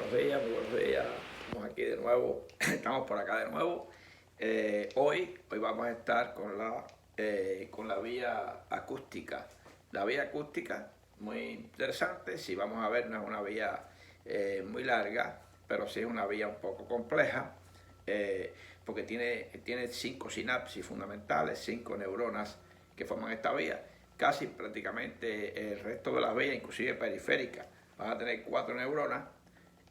buenos días, muy buenos días. Estamos aquí de nuevo, estamos por acá de nuevo. Hoy vamos a estar con la vía acústica. La vía acústica, muy interesante. Si vamos a ver, no es una vía muy larga, pero sí es una vía un poco compleja, porque tiene 5 sinapsis fundamentales, 5 neuronas que forman esta vía. Casi prácticamente el resto de las vías, inclusive periféricas, van a tener 4 neuronas,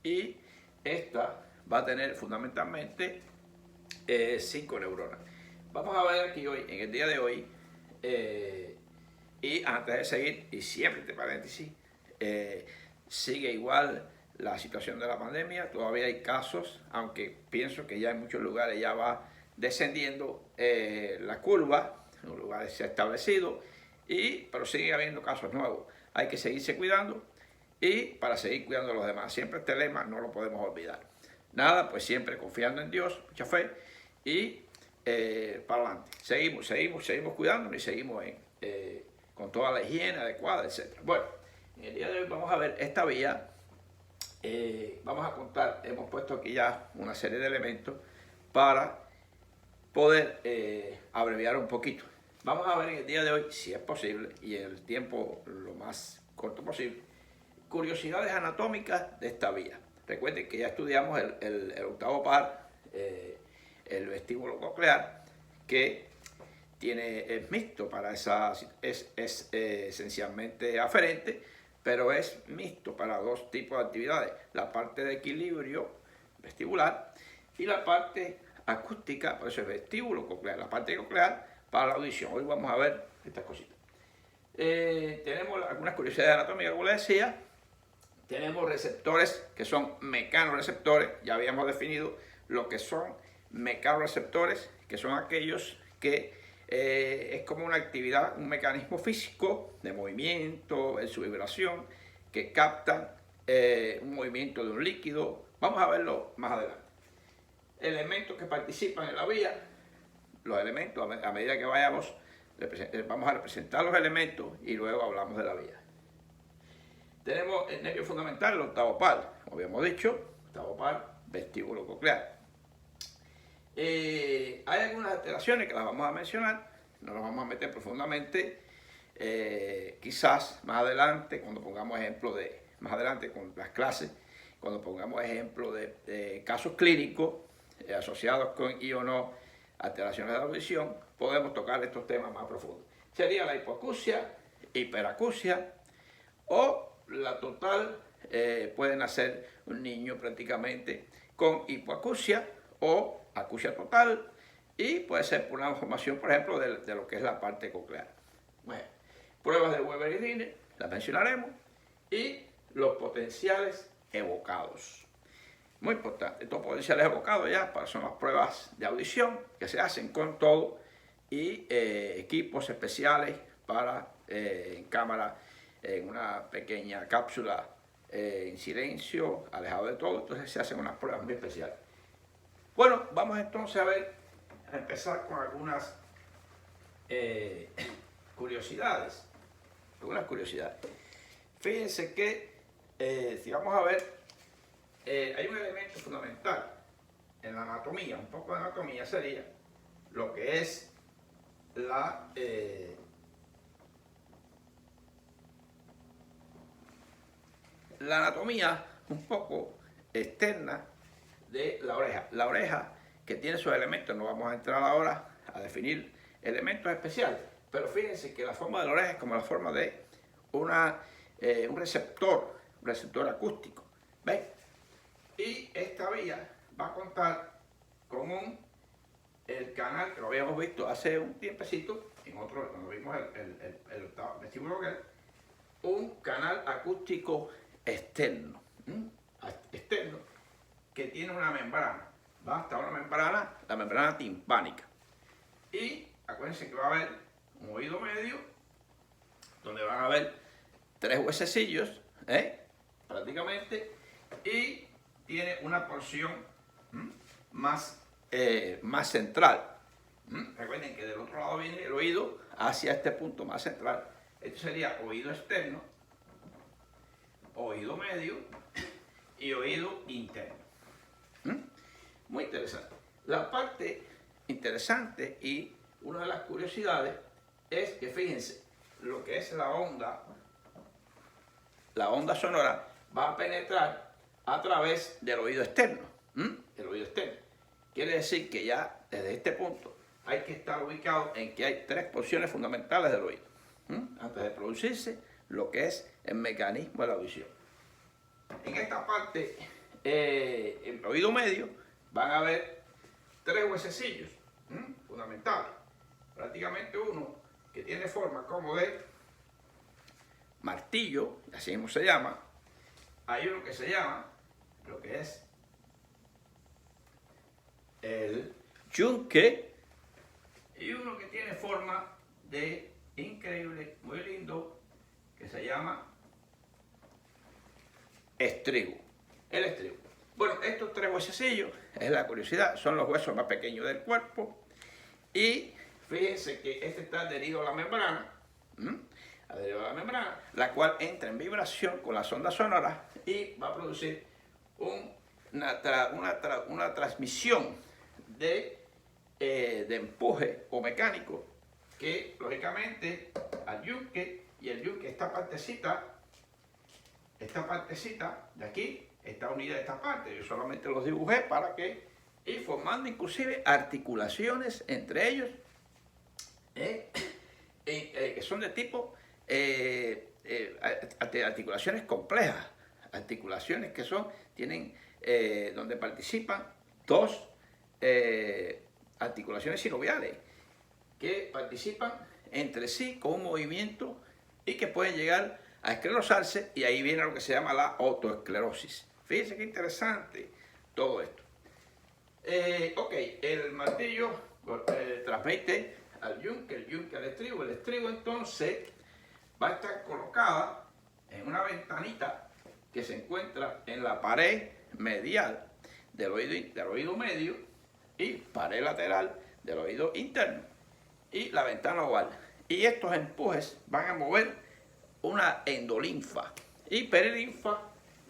y esta va a tener fundamentalmente 5 neuronas. Vamos a ver aquí hoy, en el día de hoy, y antes de seguir, y siempre entre paréntesis, sigue igual la situación de la pandemia. Todavía hay casos, aunque pienso que ya en muchos lugares ya va descendiendo la curva, en los lugares se ha establecido, pero sigue habiendo casos nuevos. Hay que seguirse cuidando, y para seguir cuidando a los demás. Siempre este lema no lo podemos olvidar. Nada, pues siempre confiando en Dios, mucha fe, y para adelante. Seguimos cuidándonos y seguimos con toda la higiene adecuada, etc. Bueno, en el día de hoy vamos a ver esta vía. Vamos a contar, hemos puesto aquí ya una serie de elementos para poder abreviar un poquito. Vamos a ver en el día de hoy, si es posible, y en el tiempo lo más corto posible, curiosidades anatómicas de esta vía. Recuerden que ya estudiamos el octavo par, el vestíbulo coclear, que es mixto para es esencialmente aferente, pero es mixto para dos tipos de actividades: la parte de equilibrio vestibular y la parte acústica, por eso es vestíbulo coclear, la parte coclear para la audición. Hoy vamos a ver estas cositas. Tenemos algunas curiosidades anatómicas, como les decía. Tenemos receptores que son mecanorreceptores. Ya habíamos definido lo que son mecanorreceptores, que son aquellos que es como una actividad, un mecanismo físico de movimiento, en su vibración, que captan un movimiento de un líquido. Vamos a verlo más adelante. Elementos que participan en la vía. Los elementos, a medida que vamos a representar los elementos y luego hablamos de la vía. Tenemos el nervio fundamental, el octavo par, como habíamos dicho, octavo par, vestíbulo coclear. Hay algunas alteraciones que las vamos a mencionar, no las vamos a meter profundamente, quizás más adelante, cuando pongamos ejemplo más adelante con las clases, cuando pongamos ejemplo de casos clínicos asociados con y o no alteraciones de la audición, podemos tocar estos temas más profundos. Sería la hipoacusia, hiperacusia, o la total. Puede nacer un niño prácticamente con hipoacusia o acusia total, y puede ser por una formación, por ejemplo, de lo que es la parte coclear. Bueno, pruebas de Weber y Diner, las mencionaremos, y los potenciales evocados. Muy importante, estos potenciales evocados ya son las pruebas de audición que se hacen con todo, y equipos especiales para en cámara, en una pequeña cápsula, en silencio, alejado de todo. Entonces se hacen unas pruebas muy especiales. Bueno, vamos entonces a empezar con algunas curiosidades. Fíjense que si vamos a ver, hay un elemento fundamental en la anatomía. Un poco de anatomía sería lo que es la anatomía un poco externa de la oreja. La oreja, que tiene sus elementos, no vamos a entrar ahora a definir elementos especiales, pero fíjense que la forma de la oreja es como la forma de un receptor acústico. ¿Ven? Y esta vía va a contar con el canal, que lo habíamos visto hace un tiempecito, cuando vimos el vestíbulo, un canal acústico externo, que tiene una membrana. Va hasta una membrana, la membrana timpánica. Y acuérdense que va a haber un oído medio, donde van a haber 3 huesecillos, prácticamente, y tiene una porción más central. Recuerden que del otro lado viene el oído hacia este punto más central. Esto sería oído externo, oído medio y oído interno. Muy interesante. La parte interesante y una de las curiosidades es que fíjense, lo que es la onda sonora va a penetrar a través del oído externo. El oído externo. Quiere decir que ya desde este punto hay que estar ubicado en que hay tres porciones fundamentales del oído, antes de producirse lo que es el mecanismo de la audición. En esta parte, el oído medio, van a haber tres huesecillos fundamentales. Prácticamente uno que tiene forma como de martillo, así mismo se llama. Hay uno que se llama, lo que es el yunque, y uno que tiene forma de increíble, muy lindo, que se llama estribo. El estribo. Bueno, estos tres huesecillos, es la curiosidad, son los huesos más pequeños del cuerpo. Y fíjense que este está adherido a la membrana, la cual entra en vibración con las ondas sonoras y va a producir una transmisión de empuje o mecánico que lógicamente al yunque, y el yunque, esta partecita de aquí está unida a esta parte. Yo solamente los dibujé para que, y formando inclusive articulaciones entre ellos, que son de tipo articulaciones complejas, articulaciones que tienen donde participan dos articulaciones sinoviales que participan entre sí con un movimiento y que pueden llegar a esclerosarse, y ahí viene lo que se llama la autoesclerosis. Fíjense qué interesante todo esto. Ok, el martillo transmite al yunque, el yunque al estribo. El estribo entonces va a estar colocada en una ventanita que se encuentra en la pared medial del oído medio y pared lateral del oído interno y la ventana oval. Y estos empujes van a mover una endolinfa y perilinfa,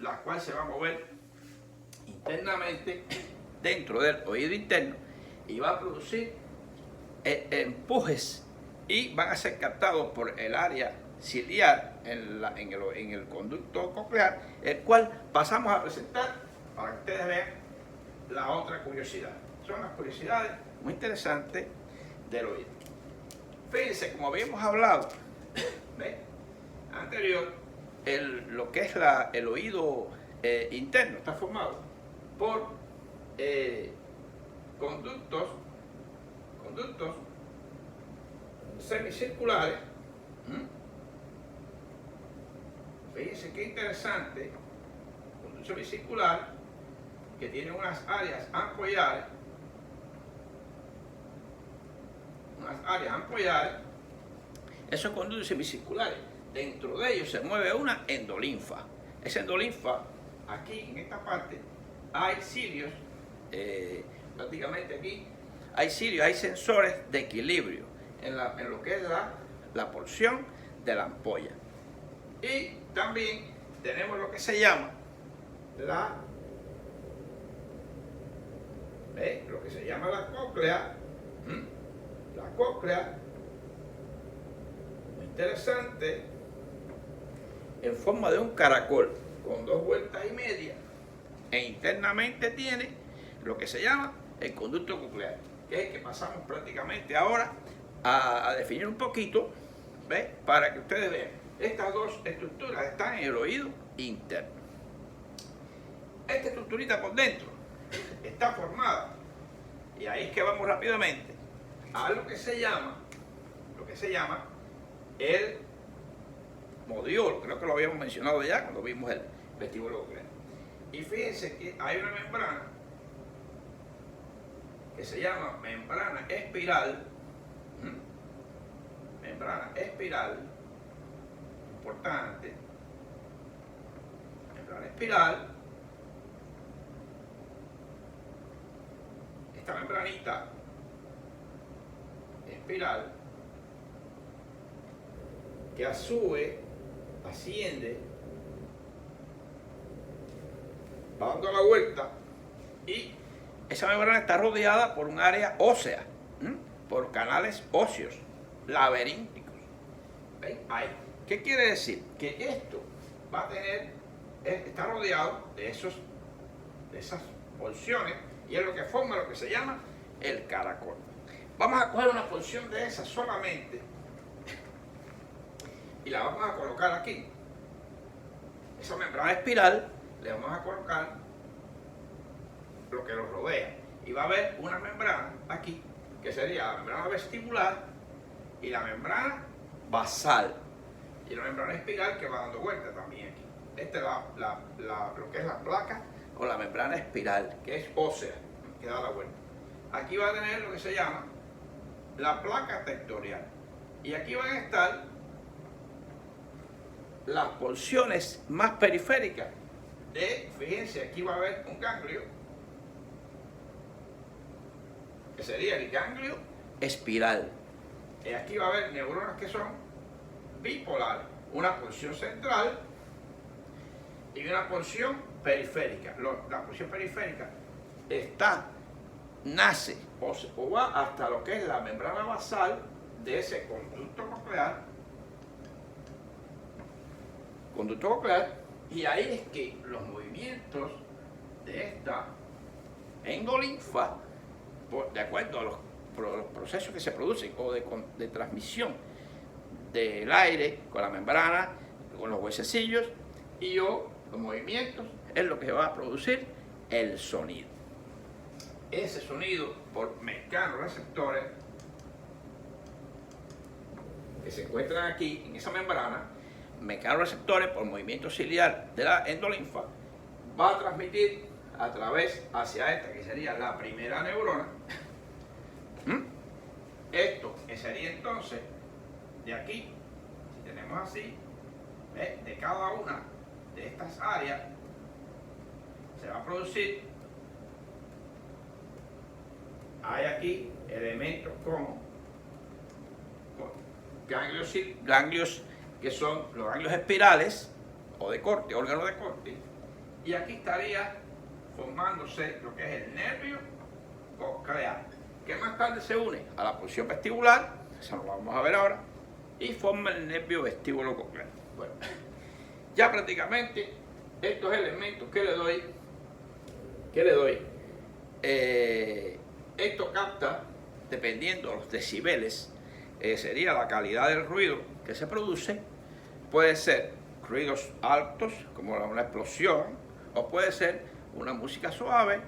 la cual se va a mover internamente dentro del oído interno y va a producir empujes y van a ser captados por el área ciliar en el conducto coclear, el cual pasamos a presentar para que ustedes vean la otra curiosidad. Son las curiosidades muy interesantes del oído. Fíjense, como habíamos hablado anterior, lo que es el oído interno está formado por conductos semicirculares. Fíjense qué interesante, conducto semicircular que tiene unas áreas ampollares, esos conductos semicirculares, dentro de ellos se mueve una endolinfa. Esa endolinfa, aquí en esta parte, hay cilios, prácticamente aquí, hay cilios, hay sensores de equilibrio en lo que es la porción de la ampolla. Y también tenemos lo que se llama la cóclea. La cóclea, muy interesante, en forma de un caracol con 2 vueltas y media, e internamente tiene lo que se llama el conducto coclear, que es el que pasamos prácticamente ahora a definir un poquito, para que ustedes vean. Estas dos estructuras están en el oído interno. Esta estructurita por dentro está formada, y ahí es que vamos rápidamente a lo que se llama el modiolo. Creo que lo habíamos mencionado ya cuando vimos el vestíbulo coclear. Y fíjense que hay una membrana que se llama membrana espiral. Membrana espiral, importante. Membrana espiral. Esta membranita espiral, que a su vez asciende va dando la vuelta y esa membrana está rodeada por un área ósea, por canales óseos, laberínticos. ¿Ven? Ahí. ¿Qué quiere decir? Que esto va a tener, está rodeado de esas porciones y es lo que forma lo que se llama el caracol. Vamos a coger una porción de esa solamente y la vamos a colocar aquí. Esa membrana espiral le vamos a colocar lo que lo rodea y va a haber una membrana aquí que sería la membrana vestibular y la membrana basal y la membrana espiral que va dando vuelta también aquí. Esta es lo que es la placa o la membrana espiral, que es ósea, que da la vuelta. Aquí va a tener lo que se llama la placa tectorial y aquí van a estar las porciones más periféricas fíjense, aquí va a haber un ganglio que sería el ganglio espiral y aquí va a haber neuronas que son bipolares, una porción central y una porción periférica. La porción periférica nace o va hasta lo que es la membrana basal de ese conducto coclear, y ahí es que los movimientos de esta endolinfa, de acuerdo a los procesos que se producen o de transmisión del aire con la membrana, con los huesecillos y los movimientos, es lo que va a producir el sonido. Ese sonido por mecanorreceptores que se encuentran aquí en esa membrana, mecanorreceptores por movimiento ciliar de la endolinfa, va a transmitir a través hacia esta que sería la primera neurona. Esto que sería entonces de aquí, si tenemos así, ¿ves? De cada una de estas áreas se va a producir, hay aquí elementos como ganglios que son los ganglios espirales o de corte, órganos de corte, y aquí estaría formándose lo que es el nervio coclear, que más tarde se une a la porción vestibular, eso lo vamos a ver ahora, y forma el nervio vestíbulo coclear. Bueno, ya prácticamente estos elementos que le doy, esto capta, dependiendo de los decibeles, sería la calidad del ruido que se produce. Puede ser ruidos altos, como una explosión, o puede ser una música suave,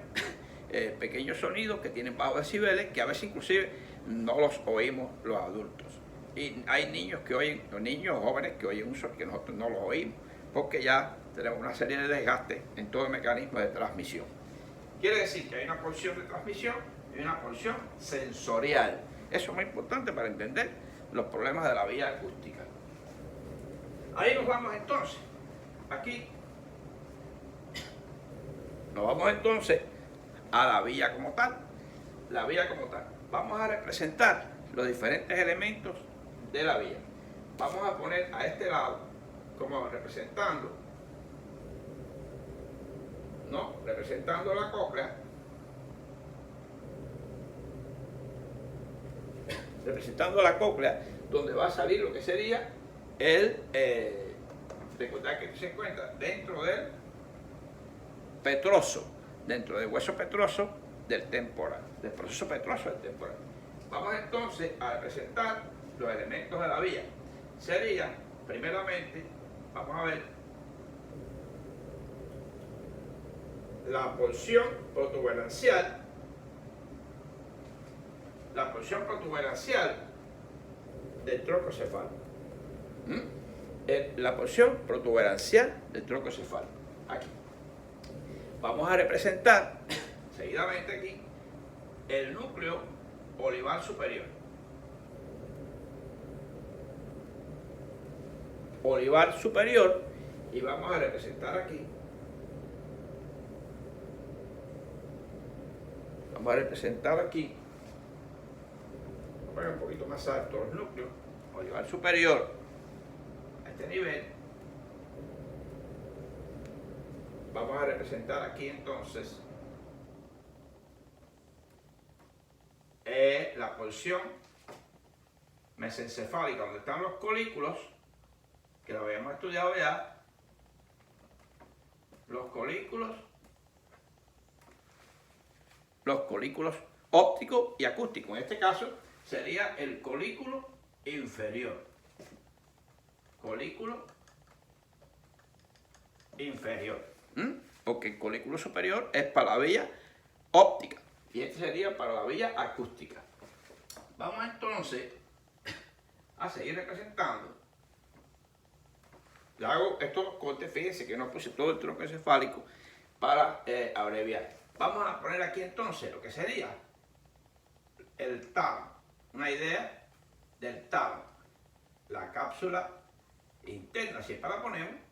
pequeños sonidos que tienen bajos decibeles, que a veces inclusive no los oímos los adultos. Y hay niños que oyen, los niños jóvenes que oyen un sonido que nosotros no los oímos, porque ya tenemos una serie de desgastes en todo el mecanismo de transmisión. Quiere decir que hay una porción de transmisión y una porción sensorial. Eso es muy importante para entender los problemas de la vía acústica. Ahí nos vamos entonces. Aquí nos vamos entonces a la vía como tal. La vía como tal. Vamos a representar los diferentes elementos de la vía. Vamos a poner a este lado como representando la cóclea, donde va a salir lo que sería recordar que se encuentra dentro del petroso, dentro del hueso petroso del temporal, del proceso petroso del temporal. Vamos entonces a representar los elementos de la vía. Sería, primeramente, vamos a ver la porción protuberancial, del troncocefalo. La porción protuberancial del troncocefalo. Aquí. Vamos a representar, seguidamente aquí, el núcleo olivar superior. Y vamos a representar aquí. Vamos a representar aquí. Vamos a poner un poquito más alto los núcleos. Olivar superior a este nivel. vamos a representar aquí entonces la porción mesencefálica donde están los colículos, que lo habíamos estudiado ya, los colículos ópticos y acústicos. En este caso sería el colículo inferior. Colículo inferior. Porque el colículo superior es para la vía óptica y este sería para la vía acústica. Vamos entonces a seguir representando. Le hago estos cortes, fíjense que no puse todo el tronco encefálico para abreviar. Vamos a poner aquí entonces lo que sería el tálamo. Una idea del tálamo. La cápsula interna, si es para poner,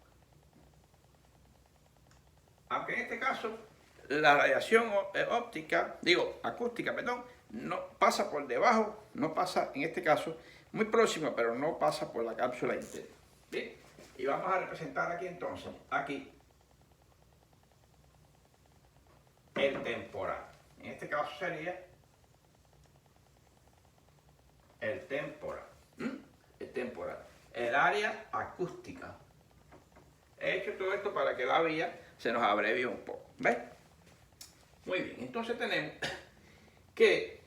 aunque en este caso la radiación acústica, no pasa por debajo, no pasa en este caso, muy próxima, pero no pasa por la cápsula interna. Bien, y vamos a representar aquí entonces, aquí, el temporal. En este caso sería el temporal. El área acústica. He hecho todo esto para que la vía se nos abrevie un poco. ¿Ves? Muy bien, entonces tenemos que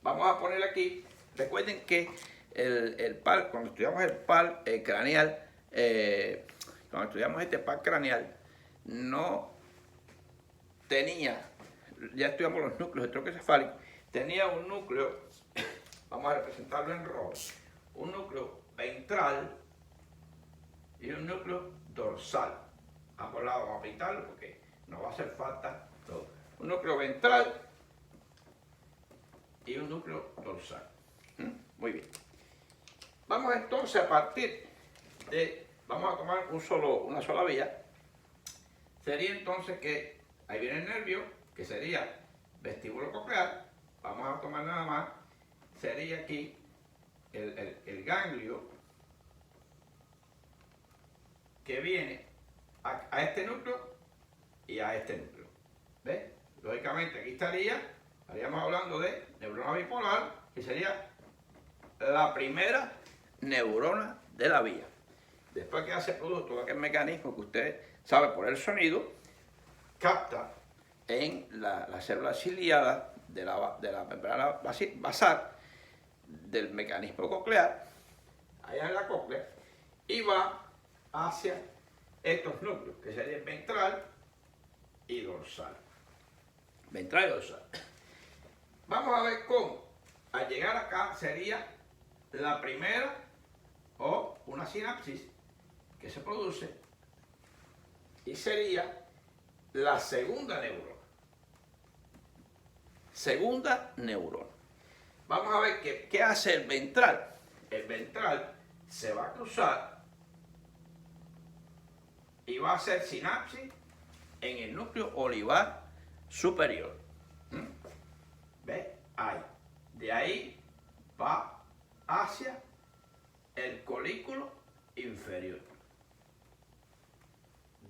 vamos a poner aquí, recuerden que el PAL, cuando estudiamos el PAL craneal, cuando estudiamos este PAL craneal, no tenía, ya estudiamos los núcleos del tronco encefálico, tenía un núcleo, vamos a representarlo en rojo, un núcleo ventral y un núcleo dorsal. Ambos lados vamos a pintarlo porque nos va a hacer falta todo. Un núcleo ventral y un núcleo dorsal. Muy bien. Vamos entonces a partir de, vamos a tomar una sola vía. Sería entonces que, ahí viene el nervio, que sería vestíbulo coclear. Vamos a tomar nada más, sería aquí el ganglio que viene a este núcleo y a este núcleo. ¿Ves? Lógicamente aquí estaríamos hablando de neurona bipolar, que sería la primera neurona de la vía. Después que hace producto aquel mecanismo que usted sabe por el sonido, capta en la célula ciliada de la membrana basal del mecanismo coclear, allá en la cóclea, y va hacia estos núcleos, que serían ventral y dorsal. Ventral y dorsal. Vamos a ver cómo, al llegar acá, sería la primera o una sinapsis que se produce y sería la segunda neurona. Segunda neurona. Vamos a ver qué hace el ventral. El ventral se va a cruzar y va a hacer sinapsis en el núcleo olivar superior. ¿Ves? Ahí. De ahí va hacia el colículo inferior,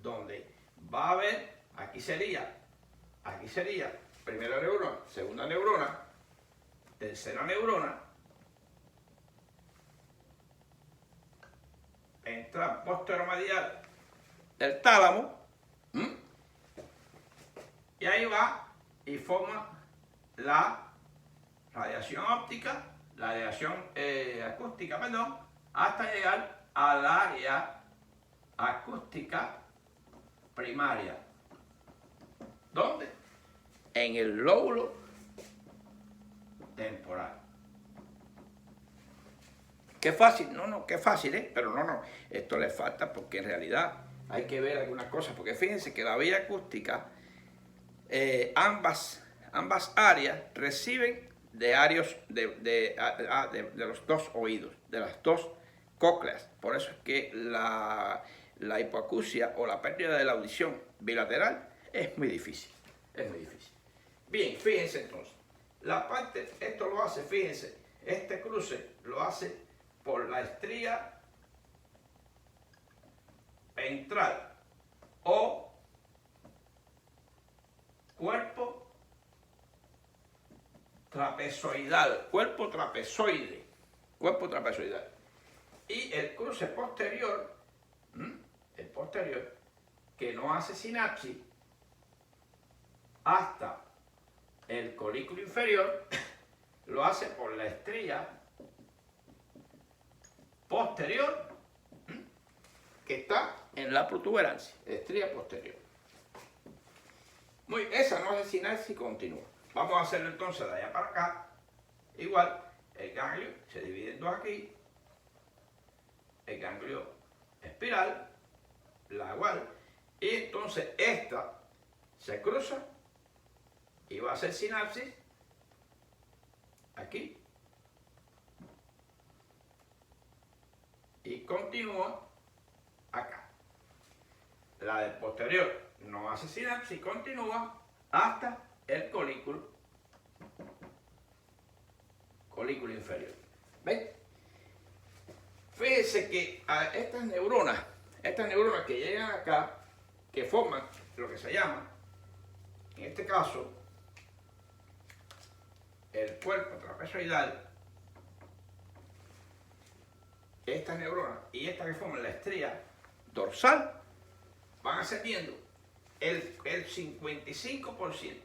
donde va a haber, aquí sería primera neurona, segunda neurona, tercera neurona, entra posteromedial del tálamo, y ahí va y forma la radiación óptica, la radiación acústica, hasta llegar al área acústica primaria. ¿Dónde? En el lóbulo temporal. Qué fácil, qué fácil, pero esto le falta porque en realidad hay que ver algunas cosas, porque fíjense que la vía acústica, ambas áreas reciben de los dos oídos, de las dos cócleas. Por eso es que la hipoacusia o la pérdida de la audición bilateral es muy difícil. Bien, fíjense entonces. Esto lo hace, fíjense, este cruce lo hace por la estría ventral o cuerpo trapezoidal, cuerpo trapezoide, y el cruce posterior, el posterior, que no hace sinapsis hasta el colículo inferior, lo hace por la estría posterior que está en la protuberancia, estría posterior. Esa no hace sinapsis continua. Vamos a hacerlo entonces de allá para acá. Igual, el ganglio se divide en dos aquí. El ganglio espiral, la igual. Y entonces esta se cruza y va a hacer sinapsis aquí. Y continúa acá. La del posterior no hace sinapsis, continúa hasta el colículo inferior. ¿Ven? Fíjense que a estas neuronas que llegan acá, que forman lo que se llama, en este caso, el cuerpo trapezoidal, estas neuronas y estas que forman la estría dorsal, van ascendiendo el 55%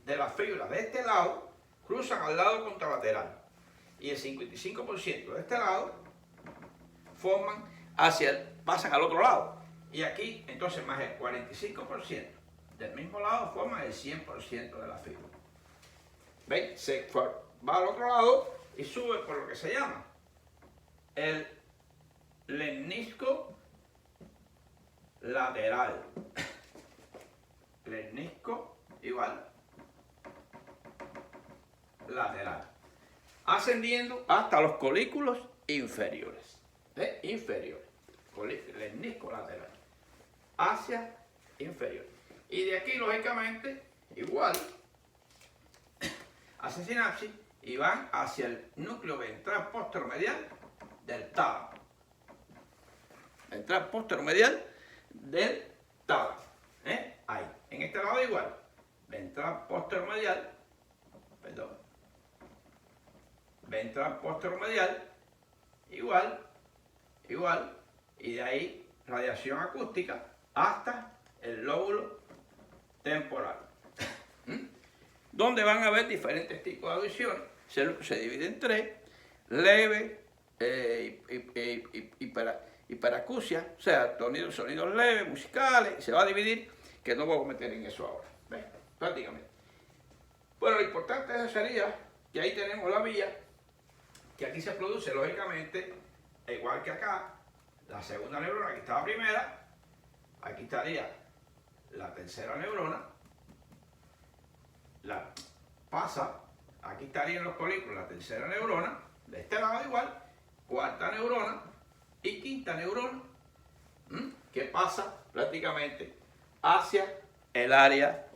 de las fibras de este lado cruzan al lado contralateral y el 55% de este lado pasan al otro lado, y aquí entonces más el 45% del mismo lado forman el 100% de la fibra. ¿Ven? Se va al otro lado y sube por lo que se llama el lemnisco lateral. Lemnisco igual lateral, ascendiendo hasta los colículos inferiores. Inferiores. Lemnisco lateral hacia inferior. Y de aquí, lógicamente, igual hace sinapsis y van hacia el núcleo ventral posteromedial del tálamo. Ventral posteromedial del tálamo. Ahí. En este lado igual. Ventral posteromedial. Perdón. Ventral posteromedial. Igual. Y de ahí radiación acústica hasta el lóbulo temporal. Donde van a haber diferentes tipos de audición. Se divide en tres: leve, hiperacusia, o sea, sonidos leves, musicales. Se va a dividir, que no voy a meter en eso ahora. ¿Ves? Prácticamente. Bueno, lo importante sería que ahí tenemos la vía, que aquí se produce, lógicamente, igual que acá, la segunda neurona. Aquí está la primera, aquí estaría la tercera neurona, aquí estarían los colículos, la tercera neurona, de este lado igual, cuarta neurona y quinta neurona, que pasa prácticamente hacia el área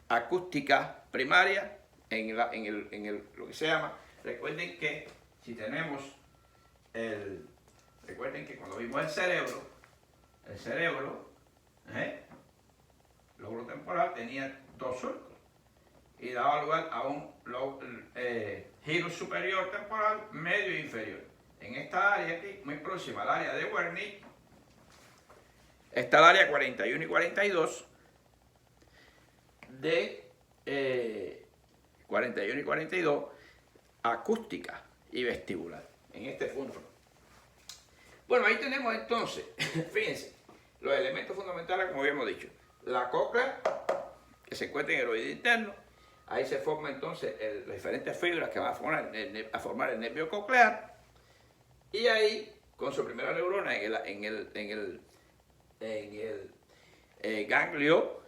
acústica primaria, lo que se llama. Recuerden que si tenemos recuerden que cuando vimos el cerebro, lóbulo temporal tenía dos surcos y daba lugar a un giro superior temporal, medio e inferior. En esta área aquí, muy próxima al área de Wernicke, está el área 41 y 42 de 41 y 42 acústica y vestibular, en este punto. Bueno, ahí tenemos entonces, fíjense, los elementos fundamentales, como habíamos dicho. La cóclea, que se encuentra en el oído interno. Ahí se forman entonces las diferentes fibras que van a formar el nervio coclear. Y ahí, con su primera neurona en el ganglio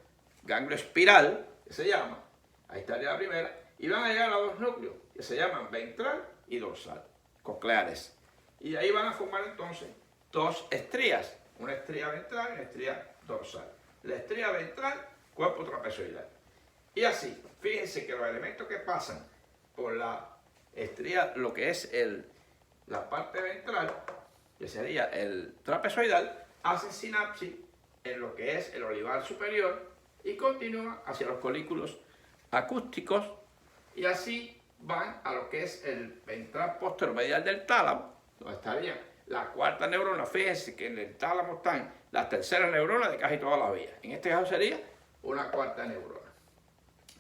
espiral, que se llama, ahí estaría la primera, y van a llegar a dos núcleos, que se llaman ventral y dorsal, cocleares. Y ahí van a formar entonces dos estrías, una estría ventral y una estría dorsal. La estría ventral, cuerpo trapezoidal. Y así, fíjense que los elementos que pasan por la estría, lo que es la parte ventral, que sería el trapezoidal, hacen sinapsis en lo que es el olivar superior y continúan hacia los colículos acústicos y así van a lo que es el ventral posteromedial del tálamo, donde estaría la cuarta neurona. Fíjense que en el tálamo están las terceras neuronas de casi todas las vías. En este caso sería una cuarta neurona.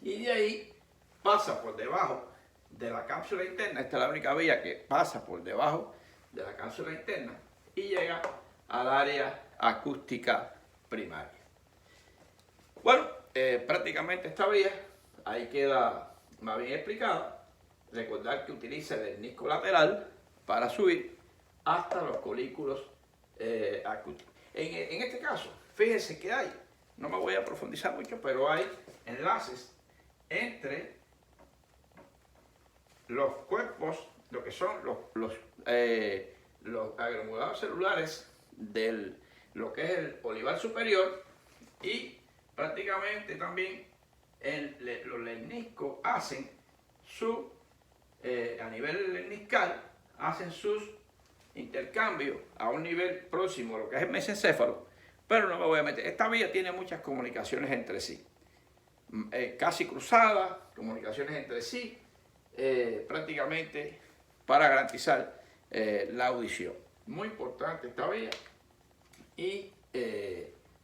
Y de ahí pasa por debajo de la cápsula interna. Esta es la única vía que pasa por debajo de la cápsula interna y llega al área acústica primaria. Bueno, prácticamente esta vía ahí queda más bien explicada. Recordar que utiliza el disco lateral para subir hasta los colículos acústicos. En este caso, fíjense que hay, no me voy a profundizar mucho, pero hay enlaces entre los cuerpos, lo que son los agregados celulares de lo que es el olivar superior y prácticamente también los lerniscos hacen a nivel lerniscal, hacen sus intercambios a un nivel próximo a lo que es el mesencéfalo, pero no me voy a meter. Esta vía tiene muchas comunicaciones entre sí, casi cruzadas, comunicaciones entre sí, prácticamente para garantizar la audición. Muy importante esta vía y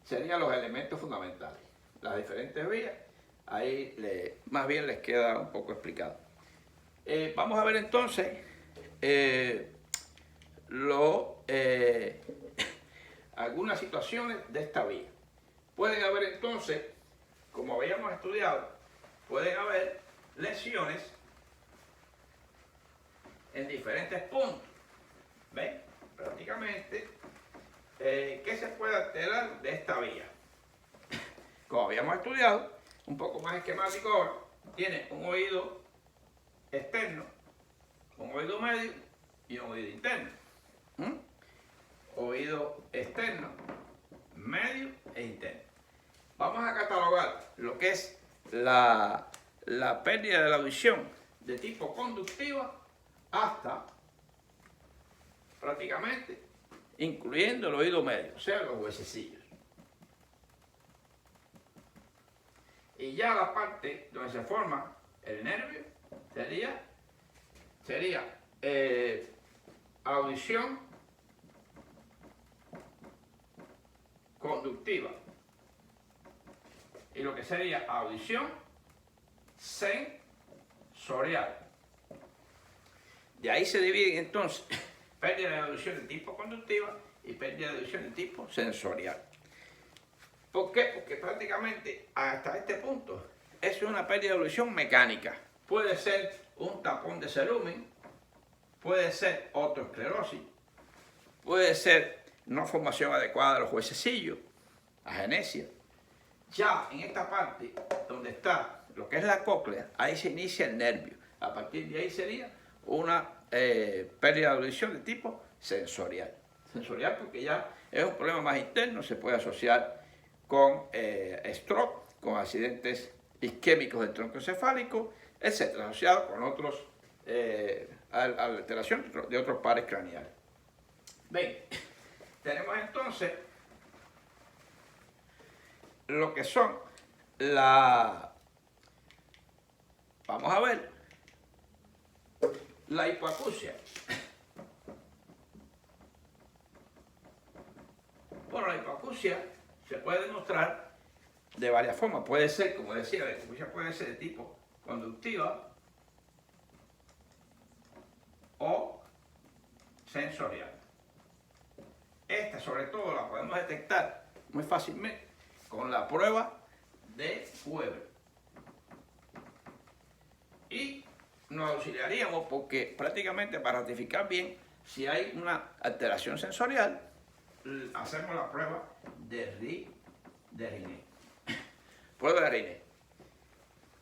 serían los elementos fundamentales. Las diferentes vías, ahí más bien les queda un poco explicado. Vamos a ver entonces algunas situaciones de esta vía. Pueden haber entonces, como habíamos estudiado, pueden haber lesiones en diferentes puntos. ¿Ven? Prácticamente, ¿qué se puede alterar de esta vía? Como habíamos estudiado, un poco más esquemático ahora, tiene un oído externo, un oído medio y un oído interno. Oído externo, medio e interno. Vamos a catalogar lo que es la pérdida de la audición de tipo conductiva hasta prácticamente incluyendo el oído medio, o sea, los huesecillos. Y ya la parte donde se forma el nervio sería audición conductiva y lo que sería audición sensorial. De ahí se dividen entonces pérdida de audición de tipo conductiva y pérdida de audición de tipo sensorial. ¿Por qué? Porque prácticamente hasta este punto es una pérdida de audición mecánica. Puede ser un tapón de cerumen, puede ser otoesclerosis, puede ser no formación adecuada de los huesecillos, agenesia. Ya en esta parte donde está lo que es la cóclea, ahí se inicia el nervio. A partir de ahí sería una pérdida de audición de tipo sensorial. Sensorial porque ya es un problema más interno, se puede asociar con stroke, con accidentes isquémicos del tronco encefálico, etcétera, asociado con otros alteraciones de otros pares craneales. Bien, tenemos entonces lo que son vamos a ver, la hipoacusia. Bueno, la hipoacusia se puede demostrar de varias formas. Puede ser, como decía, la hipoacusia puede ser de tipo conductiva o sensorial. Esta, sobre todo, la podemos detectar muy fácilmente con la prueba de Weber. Y nos auxiliaríamos porque prácticamente para ratificar bien si hay una alteración sensorial, hacemos la prueba de Riné. Prueba de Riné.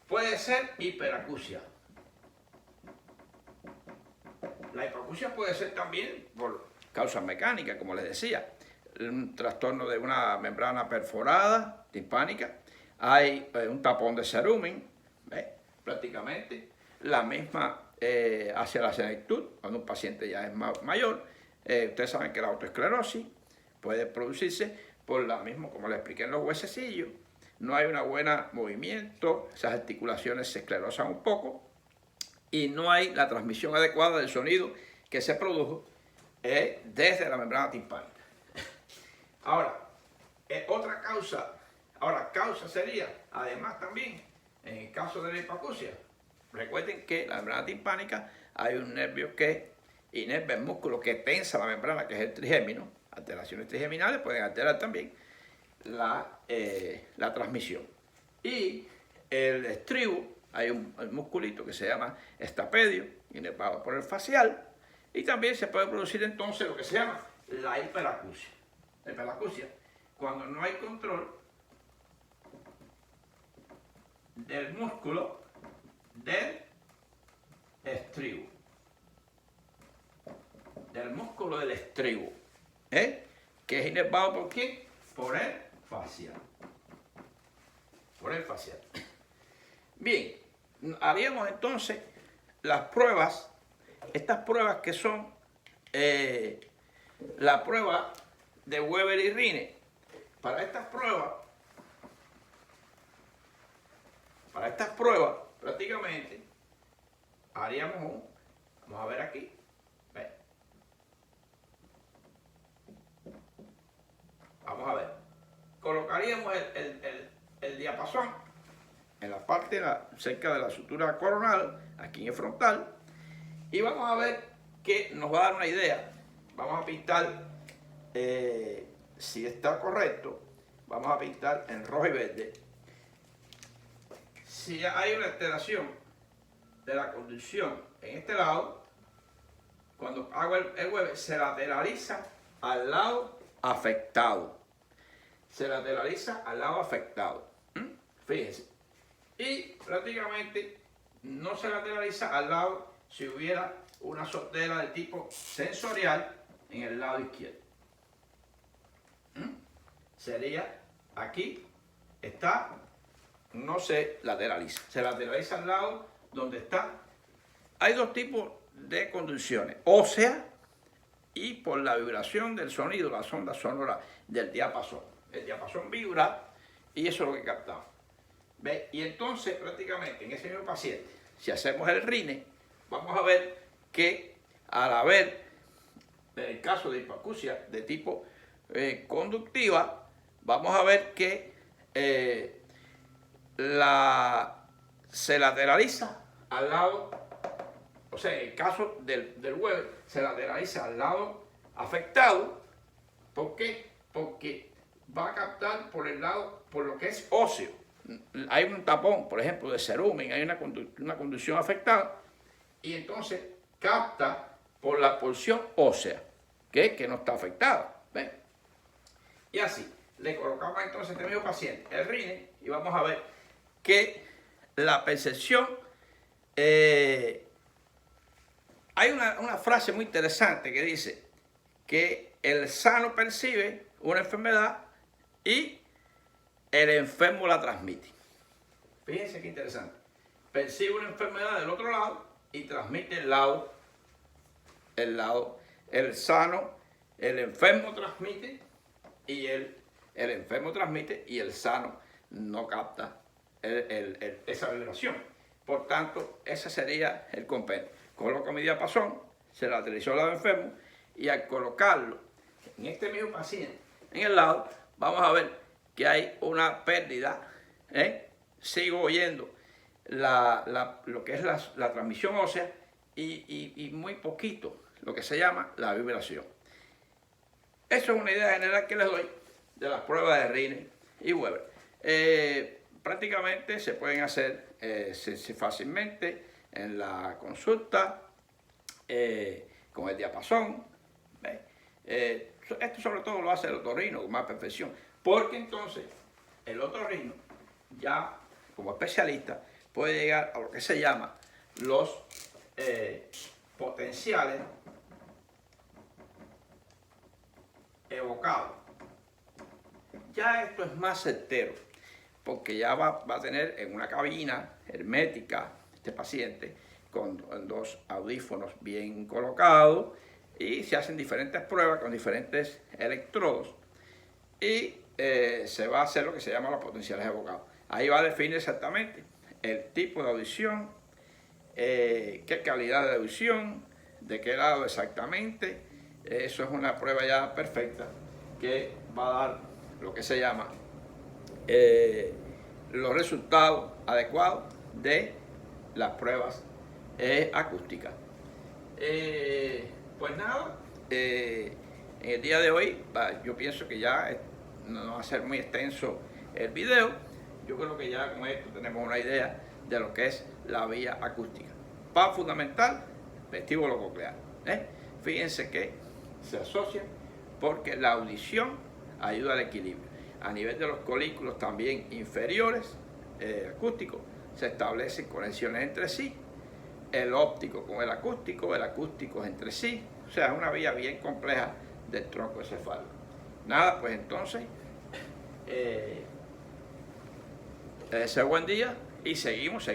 Puede ser hiperacusia. La hipoacusia puede ser también por causas mecánicas, como les decía, un trastorno de una membrana perforada timpánica, hay un tapón de cerumen, prácticamente la misma hacia la senectud, cuando un paciente ya es mayor. Ustedes saben que la autoesclerosis Puede producirse por la misma, como le expliqué en los huesecillos, no hay un buen movimiento, esas articulaciones se esclerosan un poco y no hay la transmisión adecuada del sonido que se produjo desde la membrana timpánica. Ahora, otra causa, causa sería, además también, en el caso de la hipoacusia, recuerden que la membrana timpánica hay un nervio que inerva el músculo que tensa la membrana, que es el trigémino. Alteraciones trigeminales pueden alterar también la transmisión. Y el estribo, hay un musculito que se llama estapedio, inervado por el facial, y también se puede producir entonces lo que se llama la hiperacusia. La hiperacusia, cuando no hay control del músculo del estribo. Del músculo del estribo. Que es inervado por quién? Por el facial. Por el facial. Bien, haríamos entonces las pruebas, estas pruebas que son la prueba de Weber y Rhine. Para estas pruebas, prácticamente haríamos vamos a ver aquí, vamos a ver, colocaríamos el diapasón en la parte cerca de la sutura coronal, aquí en el frontal, y vamos a ver que nos va a dar una idea. Vamos a pintar, si está correcto, vamos a pintar en rojo y verde. Si hay una alteración de la conducción en este lado, cuando hago el Weber, se lateraliza al lado afectado. Se lateraliza al lado afectado. Fíjense. Y prácticamente no se lateraliza al lado si hubiera una sordera de tipo sensorial en el lado izquierdo. Sería aquí, está, no se lateraliza. Se lateraliza al lado donde está. Hay dos tipos de conducciones, ósea y por la vibración del sonido, la sonda sonora del diapasón. El diapasón vibra y eso es lo que captamos. ¿Ve? Y entonces prácticamente en ese mismo paciente, si hacemos el Rhine, vamos a ver que al haber, en el caso de hipoacusia de tipo conductiva, vamos a ver que se lateraliza al lado, o sea, en el caso del Weber, se lateraliza al lado afectado. ¿Por qué? Porque va a captar por el lado, por lo que es óseo. Hay un tapón, por ejemplo, de cerumen, hay una conducción afectada, y entonces capta por la porción ósea, que no está afectada. ¿Ven? Y así, le colocamos entonces a este mismo paciente el Rhine, y vamos a ver que la percepción, hay una frase muy interesante que dice que el sano percibe una enfermedad y el enfermo la transmite. Fíjense qué interesante. Percibe una enfermedad del otro lado y transmite el sano, el enfermo transmite y el enfermo transmite y el sano no capta esa vibración. Por tanto, ese sería el compendio. Coloco mi diapasón, se lateralizó al lado enfermo, y al colocarlo en este mismo paciente, en el lado, vamos a ver que hay una pérdida. Sigo oyendo lo que es la transmisión ósea y muy poquito lo que se llama la vibración. Eso es una idea general que les doy de las pruebas de Rhine y Weber. Prácticamente se pueden hacer fácilmente en la consulta con el diapasón. Esto sobre todo lo hace el otorrino con más perfección, porque entonces el otorrino ya como especialista puede llegar a lo que se llama los potenciales evocados. Ya esto es más certero, porque ya va a tener en una cabina hermética este paciente con dos audífonos bien colocados, y se hacen diferentes pruebas con diferentes electrodos y se va a hacer lo que se llama los potenciales evocados. Ahí va a definir exactamente el tipo de audición, qué calidad de audición, de qué lado exactamente. Eso es una prueba ya perfecta que va a dar lo que se llama los resultados adecuados de las pruebas acústicas. Pues nada, en el día de hoy yo pienso que ya no va a ser muy extenso el video. Yo creo que ya con esto tenemos una idea de lo que es la vía acústica. Paso fundamental, vestíbulo coclear. Fíjense que se asocian porque la audición ayuda al equilibrio. A nivel de los colículos también inferiores acústicos se establecen conexiones entre sí. El óptico con el acústico entre sí. O sea, es una vía bien compleja del tronco encefálico. Nada, pues entonces, ese buen día y seguimos.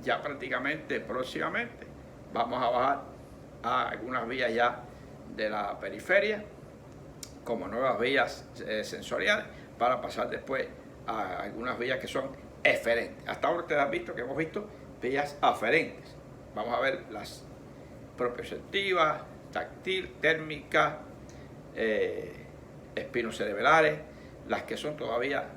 Ya prácticamente próximamente vamos a bajar a algunas vías ya de la periferia como nuevas vías sensoriales para pasar después a algunas vías que son eferentes. Hasta ahora ustedes han visto que hemos visto vías aferentes. Vamos a ver las propioceptivas, táctil, térmicas, espinocerebrales, las que son todavía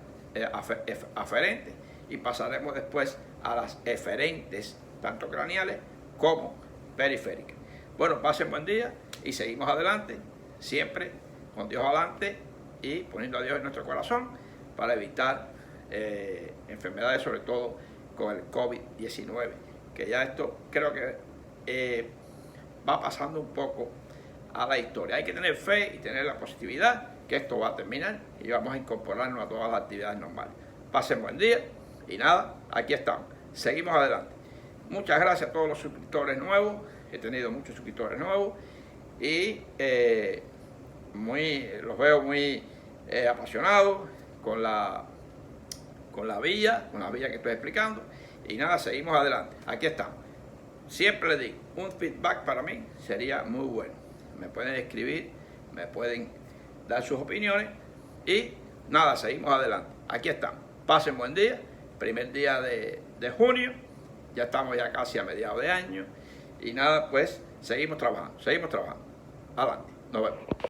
aferentes, y pasaremos después a las eferentes, tanto craneales como periféricas. Bueno, pasen buen día y seguimos adelante, siempre con Dios adelante y poniendo a Dios en nuestro corazón para evitar enfermedades, sobre todo con el COVID-19, que ya esto creo que va pasando un poco a la historia. Hay que tener fe y tener la positividad que esto va a terminar y vamos a incorporarnos a todas las actividades normales. Pasen buen día y nada, aquí estamos. Seguimos adelante. Muchas gracias a todos los suscriptores nuevos. He tenido muchos suscriptores nuevos y los veo muy apasionados con la vía que estoy explicando. Y nada, seguimos adelante. Aquí estamos. Siempre les digo, un feedback para mí sería muy bueno. Me pueden escribir, me pueden dar sus opiniones y nada, seguimos adelante. Aquí estamos. Pasen buen día. Primer día de junio. Ya estamos ya casi a mediados de año. Y nada, pues seguimos trabajando. Adelante. Nos vemos.